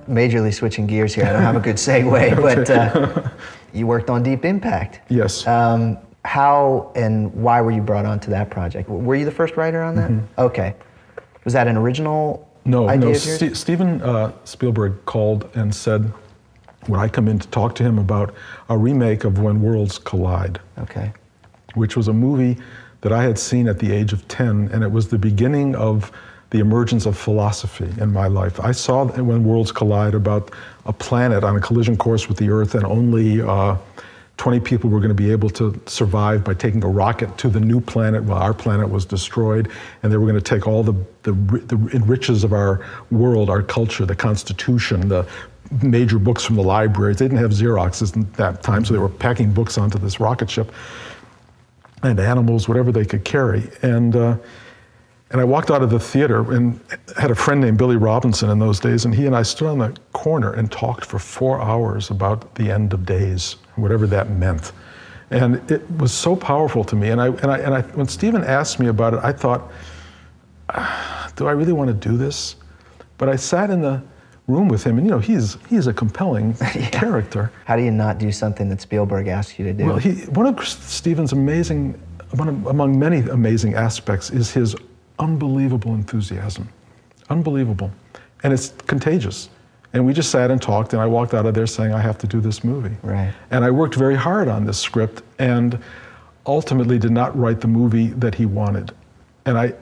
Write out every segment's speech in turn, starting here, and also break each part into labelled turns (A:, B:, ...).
A: Majorly switching gears here. I don't have a good segue, but you worked on Deep Impact.
B: Yes.
A: How and why were you brought onto that project? Were you the first writer on that? Mm-hmm. Okay. Was that an original idea of yours?
B: Steven Spielberg called and said, would I come in to talk to him about a remake of When Worlds Collide?
A: Okay.
B: Which was a movie that I had seen at the age of 10, and it was the beginning of the emergence of philosophy in my life. I saw When Worlds Collide about a planet on a collision course with the Earth, and only 20 people were going to be able to survive by taking a rocket to the new planet while our planet was destroyed, and they were going to take all the riches of our world, our culture, the Constitution, the major books from the libraries. They didn't have Xeroxes at that time, so they were packing books onto this rocket ship, and animals, whatever they could carry. And I walked out of the theater and had a friend named Billy Robinson in those days, and he and I stood on the corner and talked for 4 hours about the end of days, whatever that meant. And it was so powerful to me. And when Steven asked me about it, I thought, do I really want to do this? But I sat in the room with him, and you know, he's a compelling character.
A: How do you not do something that Spielberg asks you to do?
B: Well, one of Steven's among many amazing aspects is his unbelievable enthusiasm. Unbelievable. And it's contagious. And we just sat and talked, and I walked out of there saying, I have to do this movie.
A: Right.
B: And I worked very hard on this script, and ultimately did not write the movie that he wanted. And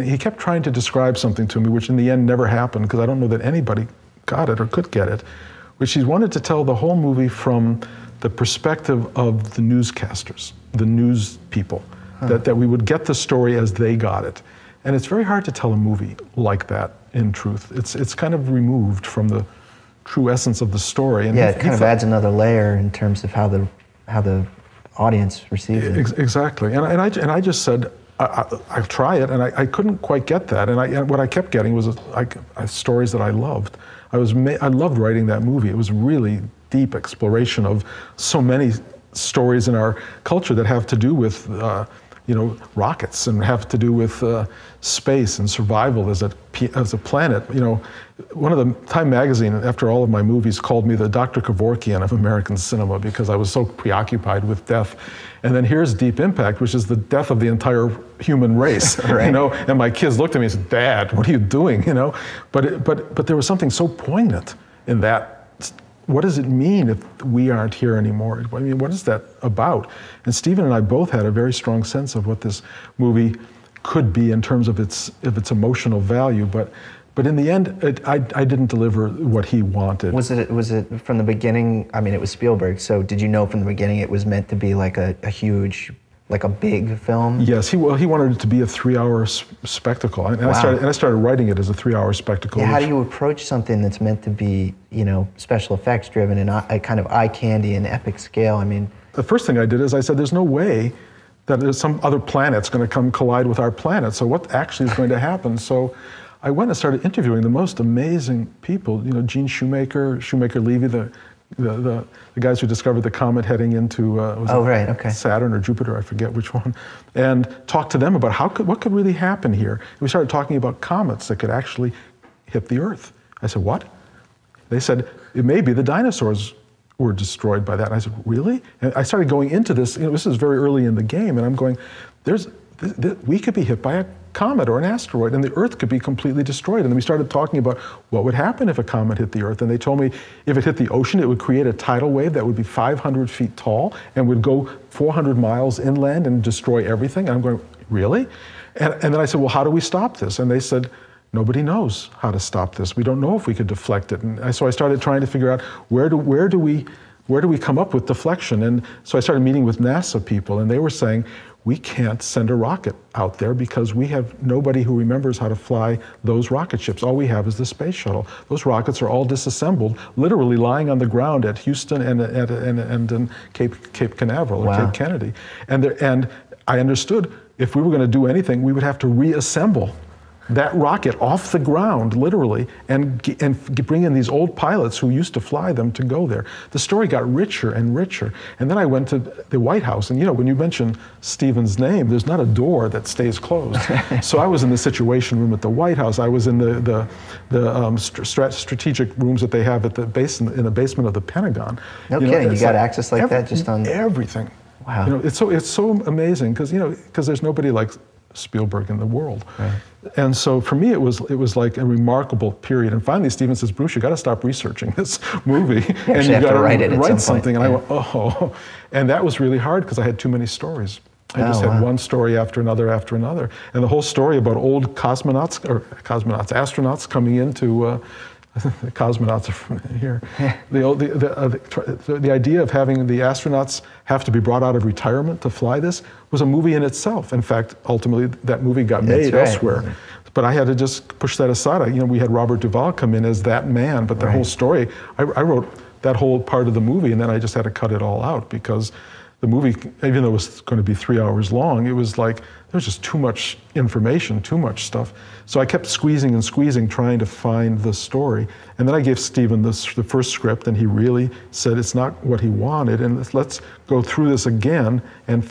B: he kept trying to describe something to me, which in the end never happened, because I don't know that anybody got it or could get it, which he wanted to tell the whole movie from the perspective of the newscasters, the news people. That we would get the story as they got it. And it's very hard to tell a movie like that, in truth. It's kind of removed from the true essence of the story. And
A: yeah, it kind of adds another layer in terms of how the audience receives it.
B: Exactly. And I just said, I'll try it, and I couldn't quite get that. And what I kept getting was stories that I loved. I loved writing that movie. It was really deep exploration of so many stories in our culture that have to do with rockets, and have to do with space and survival as a planet. You know, one of the Time magazine, after all of my movies, called me the Dr. Kevorkian of American cinema, because I was so preoccupied with death. And then here's Deep Impact, which is the death of the entire human race. Right. You know, and my kids looked at me and said, "Dad, what are you doing?" You know, but there was something so poignant in that. What does it mean if we aren't here anymore? I mean, what is that about? And Steven and I both had a very strong sense of what this movie could be in terms of its emotional value, but in the end, I didn't deliver what he wanted. Was
A: it from the beginning? I mean, it was Spielberg, so did you know from the beginning it was meant to be like a huge, like a big film?
B: Yes, he wanted it to be a 3-hour spectacle, and I started writing it as a 3-hour spectacle.
A: Yeah, how do you approach something that's meant to be, you know, special effects driven and a kind of eye candy and epic scale? I mean,
B: the first thing I did is I said, there's no way that there's some other planet's going to come collide with our planet. So what actually is going to happen? So I went and started interviewing the most amazing people. You know, Gene Shoemaker-Levy, the guys who discovered the comet heading into Saturn or Jupiter, I forget which one, and talked to them about what could really happen here. And we started talking about comets that could actually hit the Earth. I said, what? They said, it may be the dinosaurs were destroyed by that. And I said, really? And I started going into this. You know, this is very early in the game, and I'm going, we could be hit by a comet or an asteroid, and the Earth could be completely destroyed. And then we started talking about what would happen if a comet hit the Earth. And they told me if it hit the ocean, it would create a tidal wave that would be 500 feet tall and would go 400 miles inland and destroy everything. And I'm going, really? And then I said, well, how do we stop this? And they said, nobody knows how to stop this. We don't know if we could deflect it. And so I started trying to figure out where do we come up with deflection? And so I started meeting with NASA people, and they were saying, we can't send a rocket out there because we have nobody who remembers how to fly those rocket ships. All we have is the space shuttle. Those rockets are all disassembled, literally lying on the ground at Houston and in Cape Canaveral or Cape Kennedy. And I understood if we were going to do anything, we would have to reassemble that rocket off the ground, literally, and bring in these old pilots who used to fly them to go there. The story got richer and richer. And then I went to the White House, and you know, when you mention Stephen's name, there's not a door that stays closed. So I was in the Situation Room at the White House. I was in the strategic rooms that they have at the base, in the basement of the Pentagon.
A: No kidding, you got access like that just on
B: everything.
A: Wow.
B: You know, it's so amazing because there's nobody like Spielberg in the world. Right. And so for me, it was like a remarkable period. And finally, Steven says, "Bruce, you got to stop researching this movie, and you got to write something." And I went, "Oh," and that was really hard because I had too many stories. I just had one story after another, and the whole story about old astronauts coming into. The cosmonauts are from here. The idea of having the astronauts have to be brought out of retirement to fly this was a movie in itself. In fact, ultimately, that movie got made elsewhere. But I had to just push that aside. We had Robert Duvall come in as that man, but the whole story, I wrote that whole part of the movie, and then I just had to cut it all out because the movie, even though it was going to be 3 hours long, it was like, there was just too much information, too much stuff. So I kept squeezing and squeezing, trying to find the story. And then I gave Steven the first script, and he really said it's not what he wanted, and let's go through this again and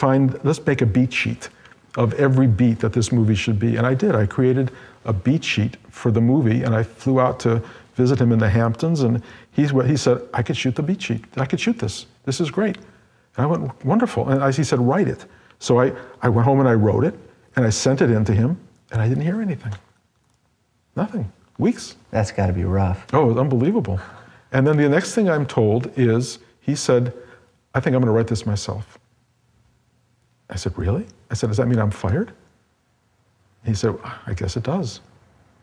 B: let's make a beat sheet of every beat that this movie should be. And I did. I created a beat sheet for the movie, and I flew out to visit him in the Hamptons, and he said, "I could shoot the beat sheet. I could shoot this. This is great." And I went, "Wonderful." And he said, "Write it." So I went home and I wrote it, and I sent it in to him, and I didn't hear anything. Nothing. Weeks.
A: That's got to be rough.
B: Oh, it was unbelievable. And then the next thing I'm told is, he said, "I think I'm going to write this myself." I said, "Really?" I said, "Does that mean I'm fired?" He said, "I guess it does."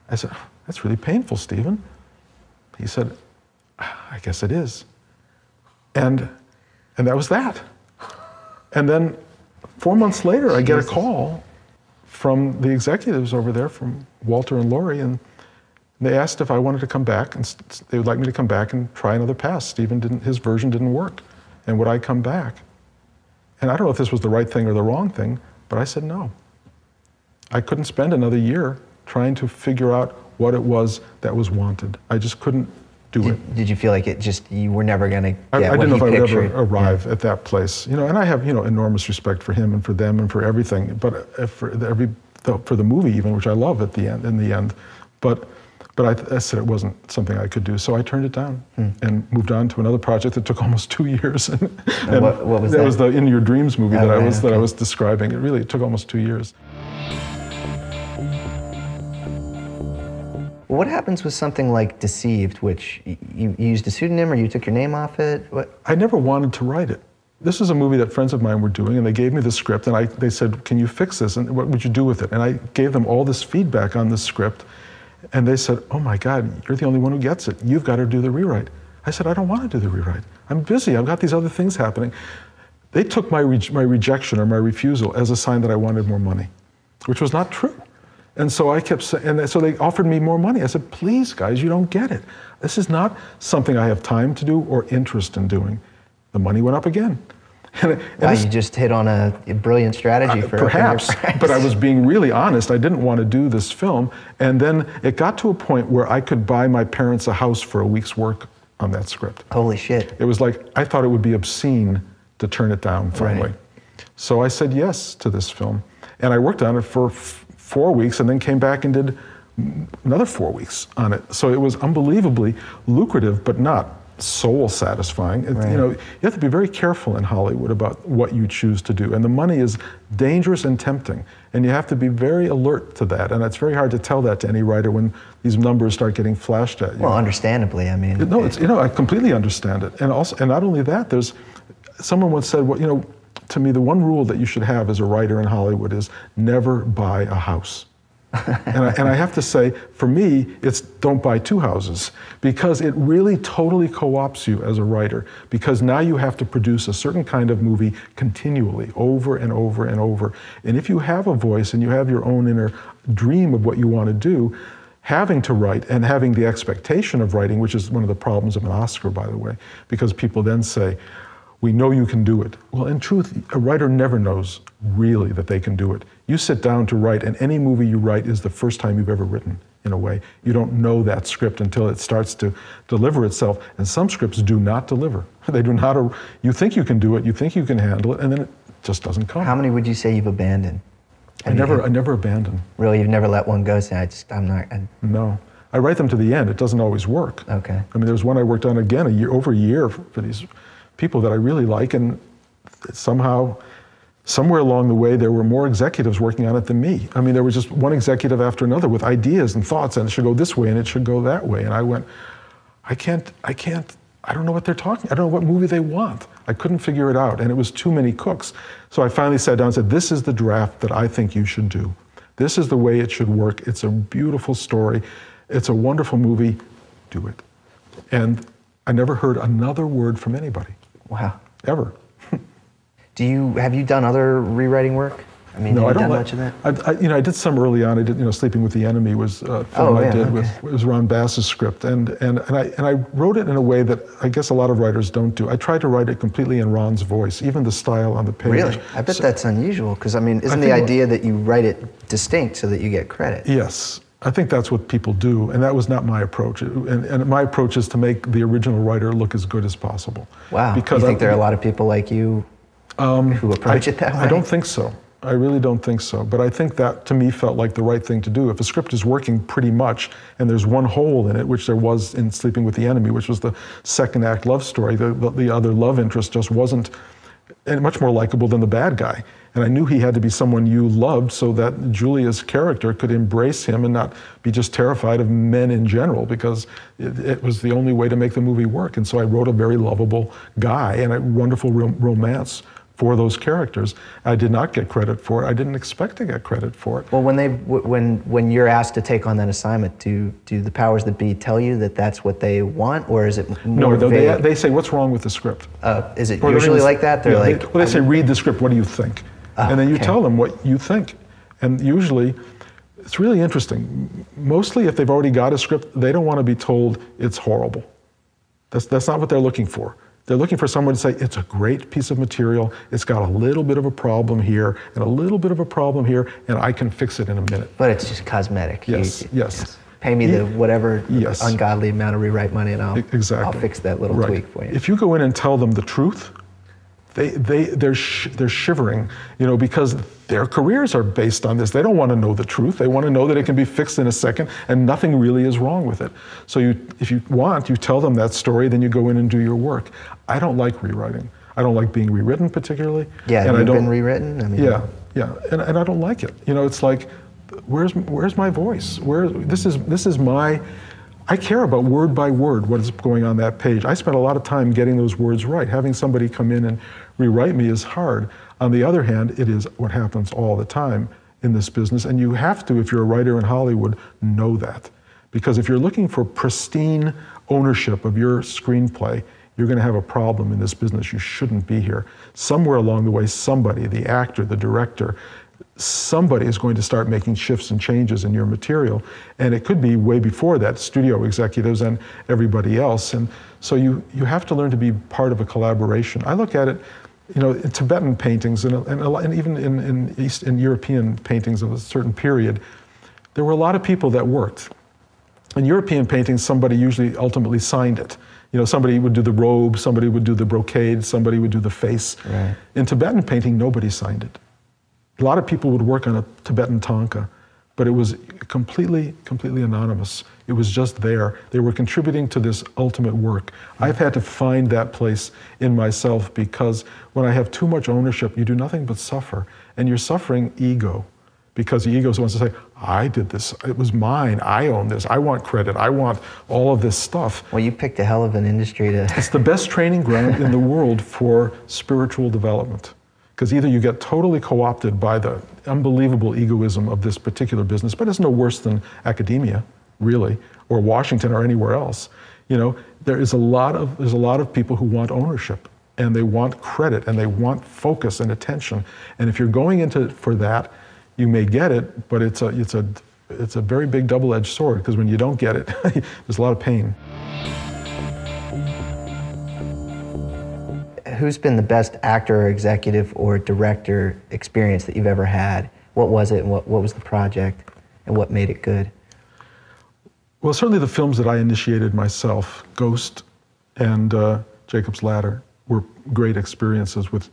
B: I said, "That's really painful, Stephen." He said, "I guess it is." And that was that. And then 4 months later, I get a call from the executives over there, from Walter and Laurie, and they asked if I wanted to come back, and they would like me to come back and try another pass. His version didn't work, and would I come back? And I don't know if this was the right thing or the wrong thing, but I said no. I couldn't spend another year trying to figure out what it was that was wanted. I just couldn't do it.
A: Did you feel like you were never going to get
B: I
A: what
B: didn't know if I would ever arrive
A: Yeah.
B: at that place. And I have enormous respect for him and for them and for everything. But for the movie even, which I love in the end. But I said it wasn't something I could do, so I turned it down and moved on to another project that took almost 2 years. and
A: what was that?
B: That was the In Your Dreams movie that I was describing. It took almost 2 years.
A: What happens with something like Deceived, which you used a pseudonym or you took your name off it?
B: I never wanted to write it. This was a movie that friends of mine were doing, and they gave me the script, and they said, "Can you fix this? And what would you do with it?" And I gave them all this feedback on the script, and they said, "Oh my God, you're the only one who gets it. You've got to do the rewrite." I said, "I don't want to do the rewrite. I'm busy. I've got these other things happening." They took my rejection or my refusal as a sign that I wanted more money, which was not true. And so I kept saying, and so they offered me more money. I said, "Please, guys, you don't get it. This is not something I have time to do or interest in doing." The money went up again.
A: Wow, you just hit on a brilliant strategy for
B: perhaps, but I was being really honest. I didn't want to do this film. And then it got to a point where I could buy my parents a house for a week's work on that script.
A: Holy shit.
B: It was like, I thought it would be obscene to turn it down finally.
A: Right.
B: So I said yes to this film. And I worked on it for 4 weeks and then came back and did another 4 weeks on it. So it was unbelievably lucrative, but not soul satisfying.
A: Right.
B: You have to be very careful in Hollywood about what you choose to do. And the money is dangerous and tempting. And you have to be very alert to that. And it's very hard to tell that to any writer when these numbers start getting flashed at you.
A: Well, understandably, I mean.
B: No, I completely understand it. And also, and not only that, someone once said, well, to me, the one rule that you should have as a writer in Hollywood is never buy a house. and I have to say, for me, it's don't buy 2 houses, because it really totally co-opts you as a writer, because now you have to produce a certain kind of movie continually, over and over and over. And if you have a voice and you have your own inner dream of what you want to do, having to write and having the expectation of writing, which is one of the problems of an Oscar, by the way, because people then say, We know you can do it. Well, in truth, a writer never knows really that they can do it. You sit down to write, and any movie you write is the first time you've ever written, in a way. You don't know that script until it starts to deliver itself, and some scripts do not deliver. They do not, you think you can do it, you think you can handle it, and then it just doesn't come.
A: How many would you say you've abandoned?
B: I never abandon.
A: Really, you've never let one go, say, I'm not.
B: No. I write them to the end. It doesn't always work.
A: Okay.
B: I mean, there was one I worked on again over a year for these people that I really like, and somehow, somewhere along the way, there were more executives working on it than me. I mean, there was just one executive after another with ideas and thoughts, and it should go this way, and it should go that way. And I went, I don't know what they're talking, I don't know what movie they want. I couldn't figure it out, and it was too many cooks. So I finally sat down and said, this is the draft that I think you should do. This is the way it should work. It's a beautiful story. It's a wonderful movie. Do it. And I never heard another word from anybody.
A: Wow.
B: Ever.
A: Have you done other rewriting work? I mean,
B: no,
A: have you
B: I don't
A: done much of that?
B: I did some early on. I did, Sleeping with the Enemy was a film I did with, it was Ron Bass's script. And I wrote it in a way that I guess a lot of writers don't do. I tried to write it completely in Ron's voice, even the style on the page.
A: Really? I bet that's unusual, because I mean, isn't the idea that you write it distinct so that you get credit?
B: Yes. I think that's what people do, and that was not my approach. And my approach is to make the original writer look as good as possible.
A: Wow. Because you think there are a lot of people like you who approach it that way?
B: I don't think so. I really don't think so. But I think that, to me, felt like the right thing to do. If a script is working pretty much, and there's one hole in it, which there was in Sleeping with the Enemy, which was the second act love story, the other love interest just wasn't much more likable than the bad guy. And I knew he had to be someone you loved so that Julia's character could embrace him and not be just terrified of men in general, because it was the only way to make the movie work. And so I wrote a very lovable guy and a wonderful romance for those characters. I did not get credit for it. I didn't expect to get credit for it.
A: Well, when you're asked to take on that assignment, do the powers that be tell you that that's what they want, or is it more vague?
B: No, they say, what's wrong with the script?
A: Is it usually like that? They're like,
B: they say, read the script, what do you think? And then you tell them what you think. And usually, it's really interesting. Mostly, if they've already got a script, they don't want to be told it's horrible. That's not what they're looking for. They're looking for someone to say, it's a great piece of material, it's got a little bit of a problem here, and a little bit of a problem here, and I can fix it in a minute.
A: But it's just cosmetic.
B: Yes, yes.
A: Pay me the whatever ungodly amount of rewrite money, and I'll fix that little tweak for you.
B: If you go in and tell them the truth, they're shivering, because their careers are based on this. They don't want to know the truth. They want to know that it can be fixed in a second and nothing really is wrong with it. So if you want, you tell them that story, then you go in and do your work. I don't like rewriting. I don't like being rewritten particularly.
A: Yeah, and you've been rewritten? I mean,
B: yeah, and I don't like it. It's like, where's my voice? This is my, I care about word by word what is going on that page. I spent a lot of time getting those words right. Having somebody come in and rewrite me is hard. On the other hand, it is what happens all the time in this business, and you have to, if you're a writer in Hollywood, know that. Because if you're looking for pristine ownership of your screenplay, you're going to have a problem in this business. You shouldn't be here. Somewhere along the way, somebody, the actor, the director, somebody is going to start making shifts and changes in your material, and it could be way before that, studio executives and everybody else. And so you have to learn to be part of a collaboration. I look at it, in Tibetan paintings and even in European paintings of a certain period, there were a lot of people that worked. In European paintings, somebody usually ultimately signed it. Somebody would do the robe, somebody would do the brocade, somebody would do the face.
A: Right.
B: In Tibetan painting, nobody signed it. A lot of people would work on a Tibetan tanka, but it was completely anonymous. It was just there. They were contributing to this ultimate work. I've had to find that place in myself, because when I have too much ownership, you do nothing but suffer. And you're suffering ego, because the ego wants to say, I did this, it was mine, I own this, I want credit, I want all of this stuff.
A: Well, you picked a hell of an industry to...
B: It's the best training ground in the world for spiritual development. Because either you get totally co-opted by the unbelievable egoism of this particular business, but it's no worse than academia, really, or Washington or anywhere else. There's a lot of people who want ownership, and they want credit, and they want focus and attention. And if you're going into it for that, you may get it, but it's a very big double-edged sword, because when you don't get it, there's a lot of pain.
A: who's been the best actor or executive or director experience that you've ever had? What was it, and what was the project, and what made it good?
B: Well, certainly the films that I initiated myself, Ghost and Jacob's Ladder, were great experiences with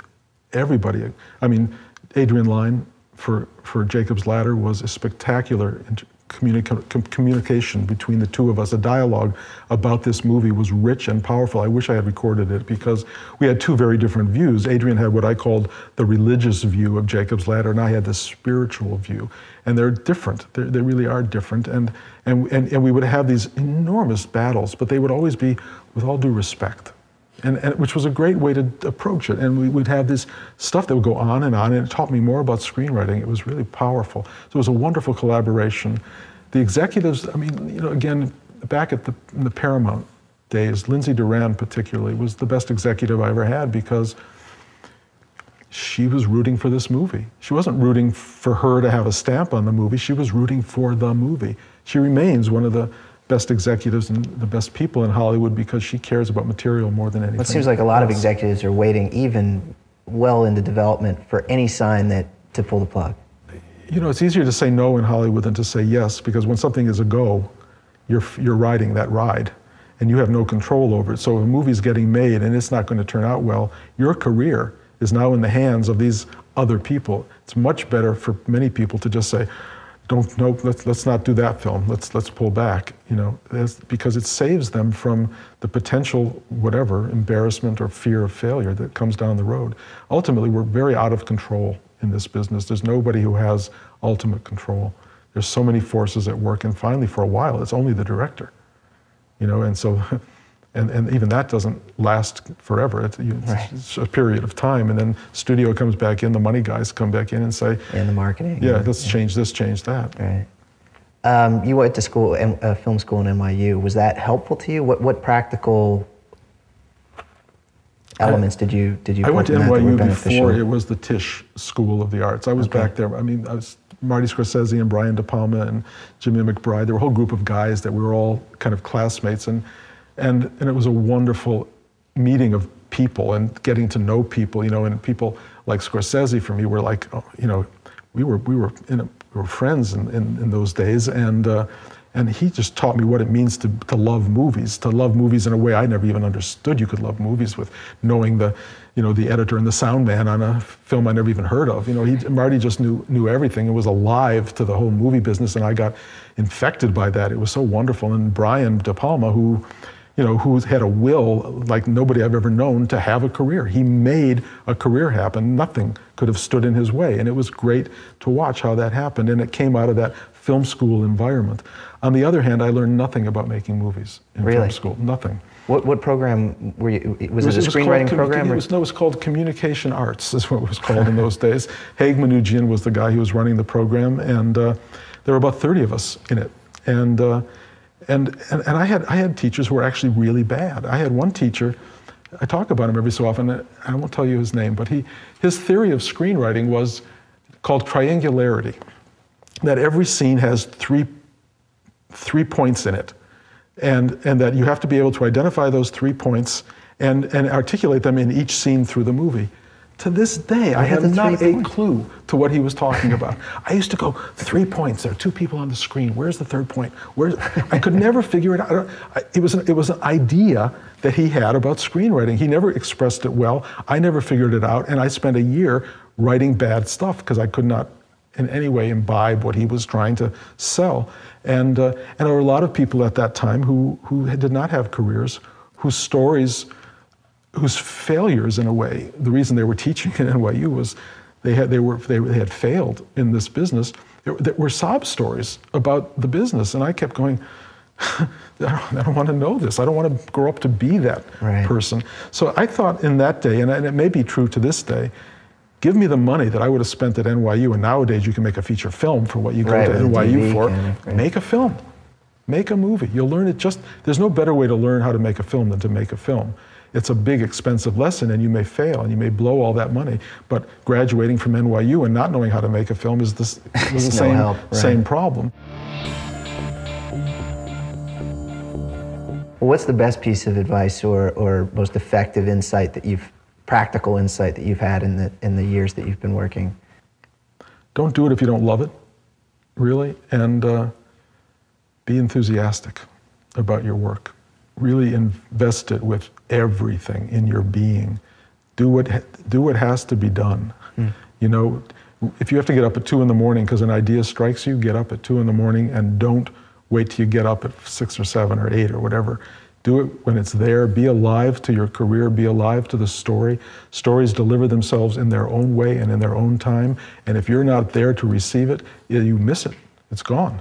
B: everybody. I mean, Adrian Lyne for Jacob's Ladder was a spectacular communication between the two of us. A dialogue about this movie was rich and powerful. I wish I had recorded it because we had two very different views. Adrian had what I called the religious view of Jacob's Ladder, and I had the spiritual view. And they're different. They really are different. And we would have these enormous battles, but they would always be with all due respect. And which was a great way to approach it. And we would have this stuff that would go on, and it taught me more about screenwriting. It was really powerful. So it was a wonderful collaboration. The executives, I mean, you know, again, back in the Paramount days, Lindsay Duran particularly was the best executive I ever had because she was rooting for this movie. She wasn't rooting for her to have a stamp on the movie. She was rooting for the movie. She remains one of the best executives and the best people in Hollywood because she cares about material more than anything.
A: It seems like a lot of executives are waiting even well into development for any sign to pull the plug.
B: You know, it's easier to say no in Hollywood than to say yes, because when something is a go, you're riding that ride and you have no control over it. So if a movie's getting made and it's not going to turn out well, your career is now in the hands of these other people. It's much better for many people to just say, let's not do that film. Let's pull back. You know, because it saves them from the potential whatever embarrassment or fear of failure that comes down the road. Ultimately, we're very out of control in this business. There's nobody who has ultimate control. There's so many forces at work, and finally, for a while, it's only the director. You know, and so. And even that doesn't last forever. It's a period of time, and then studio comes back in, the money guys come back in and say,
A: and the marketing.
B: Yeah, let's change this, change that.
A: Right. You went to school, film school in NYU. Was that helpful to you? What practical elements did you? I
B: went to NYU before it was the Tisch School of the Arts. I was back there. I mean, I was Marty Scorsese and Brian De Palma and Jimmy McBride. There were a whole group of guys that we were all kind of classmates, and it was a wonderful meeting of people and getting to know people, you know, and people like Scorsese for me were like, you know, we were friends in those days, and he just taught me what it means to love movies in a way I never even understood you could love movies with, knowing the editor and the sound man on a film I never even heard of. You know, Marty just knew everything and was alive to the whole movie business, and I got infected by that. It was so wonderful. And Brian De Palma, who had a will like nobody I've ever known to have a career. He made a career happen. Nothing could have stood in his way. And it was great to watch how that happened. And it came out of that film school environment. On the other hand, I learned nothing about making movies in film school. Nothing.
A: What program were you? Was it a screenwriting program?
B: It was called Communication Arts, is what it was called in those days. Haig Manoogian was the guy who was running the program, and there were about 30 of us in it. And I had teachers who were actually really bad. I had one teacher, I talk about him every so often, I won't tell you his name, but his theory of screenwriting was called triangularity, that every scene has three points in it, and that you have to be able to identify those 3 points and articulate them in each scene through the movie. To this day, I have not a clue to what he was talking about. I used to go, 3 points, there are 2 people on the screen, where's the 3rd point? I could never figure it out. It was an idea that he had about screenwriting. He never expressed it well. I never figured it out, and I spent a year writing bad stuff because I could not in any way imbibe what he was trying to sell. And there were a lot of people at that time who did not have careers, whose failures, in a way, the reason they were teaching at NYU was they had failed in this business. There were sob stories about the business, and I kept going, I don't want to know this. I don't want to grow up to be that person. So I thought in that day, and it may be true to this day, give me the money that I would have spent at NYU, and nowadays you can make a feature film for what you go to NYU for. Make a film. Make a movie. You'll learn it there's no better way to learn how to make a film than to make a film. It's a big, expensive lesson, and you may fail, and you may blow all that money, but graduating from NYU and not knowing how to make a film is the same problem.
A: Well, what's the best piece of advice or most effective insight that you've practical insight that you've had in the years that you've been working?
B: Don't do it if you don't love it, really, and be enthusiastic about your work. Really invest it with everything in your being. Do what has to be done. You know, if you have to get up at 2 in the morning because an idea strikes you, get up at 2 in the morning and don't wait till you get up at 6 or 7 or 8 or whatever. Do it when it's there. Be alive to your career. Be alive to the story. Stories deliver themselves in their own way and in their own time. And if you're not there to receive it, you miss it. It's gone.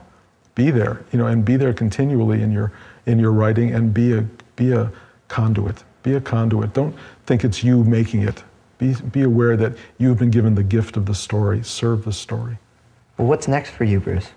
B: Be there, you know, and be there continually in your writing, and be a conduit. Be a conduit. Don't think it's you making it. Be aware that you've been given the gift of the story. Serve the story.
A: Well, what's next for you, Bruce?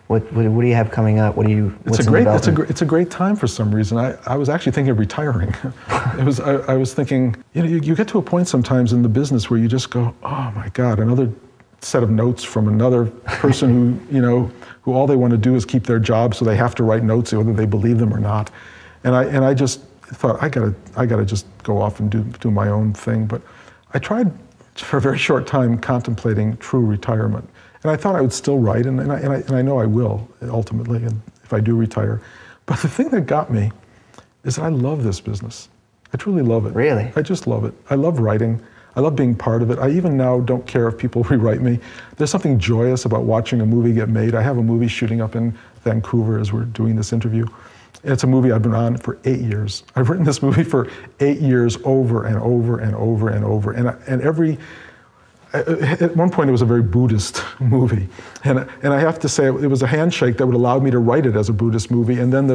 A: What do you have coming up?
B: It's a great time for some reason. I was actually thinking of retiring. I was thinking, you know, you get to a point sometimes in the business where you just go, oh my God, another set of notes from another person who, you know, who all they want to do is keep their job, so they have to write notes whether they believe them or not. And I just thought, I gotta just go off and do my own thing. But I tried for a very short time contemplating true retirement. And I thought I would still write, and I know I will ultimately, and if I do retire. But the thing that got me is that I love this business. I truly love it.
A: Really?
B: I just love it. I love writing. I love being part of it. I even now don't care if people rewrite me. There's something joyous about watching a movie get made. I have a movie shooting up in Vancouver as we're doing this interview. It's a movie I've been on for 8 years. I've written this movie for 8 years over and over and over and over. At one point, it was a very Buddhist movie. And I have to say, it was a handshake that would allow me to write it as a Buddhist movie. And then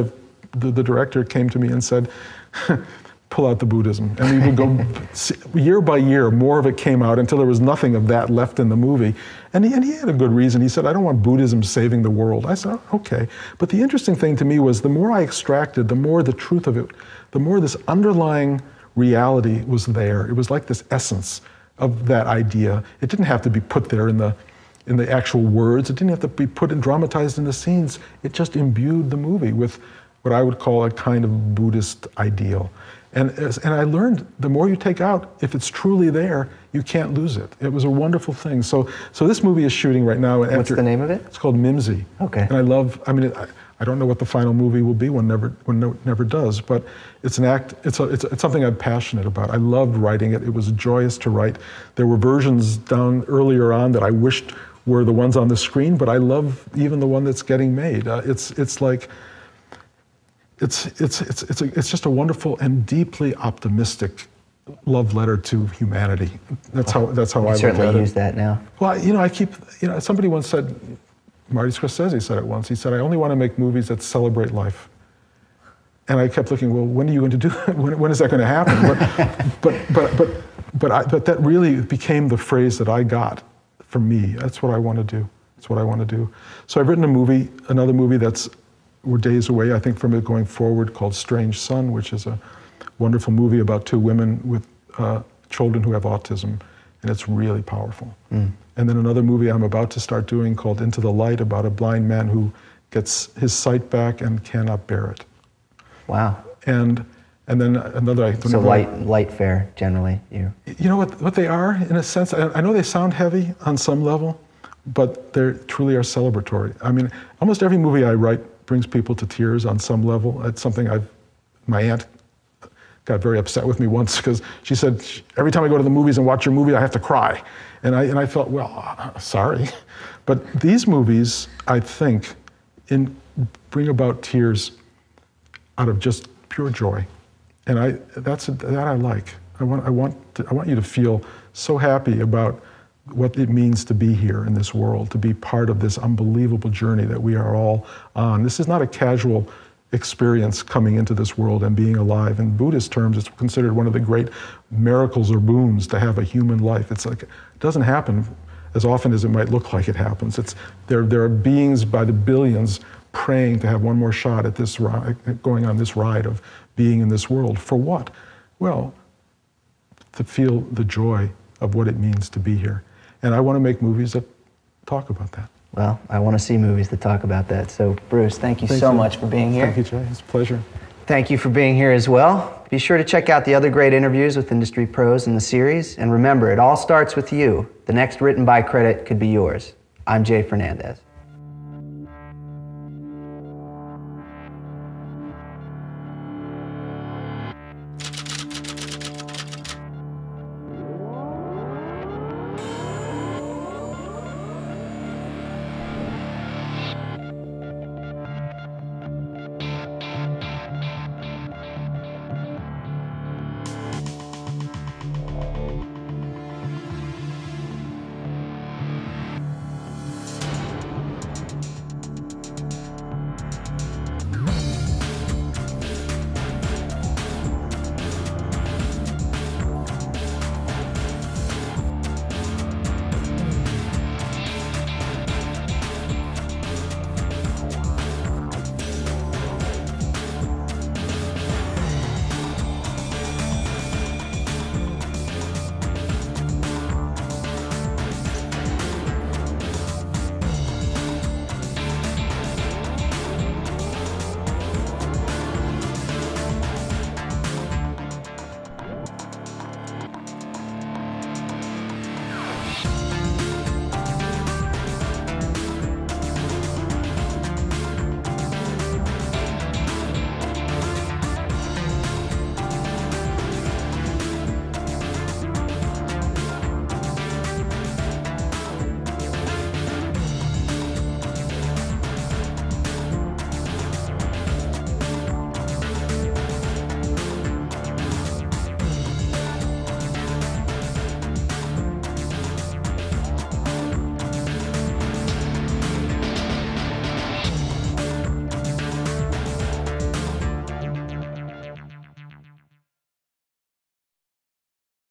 B: the director came to me and said, pull out the Buddhism. And we would go, year by year, more of it came out until there was nothing of that left in the movie. And he had a good reason. He said, I don't want Buddhism saving the world. I said, oh, okay. But the interesting thing to me was the more I extracted, the more the truth of it, the more this underlying reality was there. It was like this essence of that idea. It didn't have to be put there in the actual words. It didn't have to be put and dramatized in the scenes. It just imbued the movie with what I would call a kind of Buddhist ideal. And I learned the more you take out, if it's truly there, you can't lose it. It was a wonderful thing. So this movie is shooting right now. And
A: what's the name of it?
B: It's called Mimzy.
A: Okay.
B: And I don't know what the final movie will be when it never does, but it's something I'm passionate about. I loved writing it. It was joyous to write. There were versions down earlier on that I wished were the ones on the screen, but I love even the one that's getting made. It's just a wonderful and deeply optimistic love letter to humanity. That's how I look at it.
A: You certainly use that now.
B: Well, somebody once said, Marty Scorsese said it once. He said, I only want to make movies that celebrate life. And I kept looking, well, when are you going to do that? When is that going to happen? But that really became the phrase that I got from me. That's what I want to do. That's what I want to do. So I've written another movie we're days away, I think, from it going forward, called Strange Son, which is a wonderful movie about 2 women with children who have autism, and it's really powerful. And then another movie I'm about to start doing called Into the Light, about a blind man who gets his sight back and cannot bear it.
A: Wow.
B: And then another.
A: So light fare, generally. You
B: know what they are, in a sense? I know they sound heavy on some level, but they truly are celebratory. I mean, almost every movie I write brings people to tears on some level. It's something my aunt got very upset with me once because she said, every time I go to the movies and watch your movie, I have to cry. And I felt, well, sorry. But these movies, I think, bring about tears out of just pure joy. And that I like. I want you to feel so happy about what it means to be here in this world, to be part of this unbelievable journey that we are all on. This is not a casual experience coming into this world and being alive. In Buddhist terms, it's considered one of the great miracles or boons to have a human life. It's like, it doesn't happen as often as it might look like it happens. There are beings by the billions praying to have one more shot at this going on this ride of being in this world. For what? Well, to feel the joy of what it means to be here. And I want to make movies that talk about that.
A: Well, I want to see movies that talk about that. So, Bruce, thank you so much for being here.
B: Thank you, Jay. It's a pleasure.
A: Thank you for being here as well. Be sure to check out the other great interviews with industry pros in the series. And remember, it all starts with you. The next written by credit could be yours. I'm Jay Fernandez.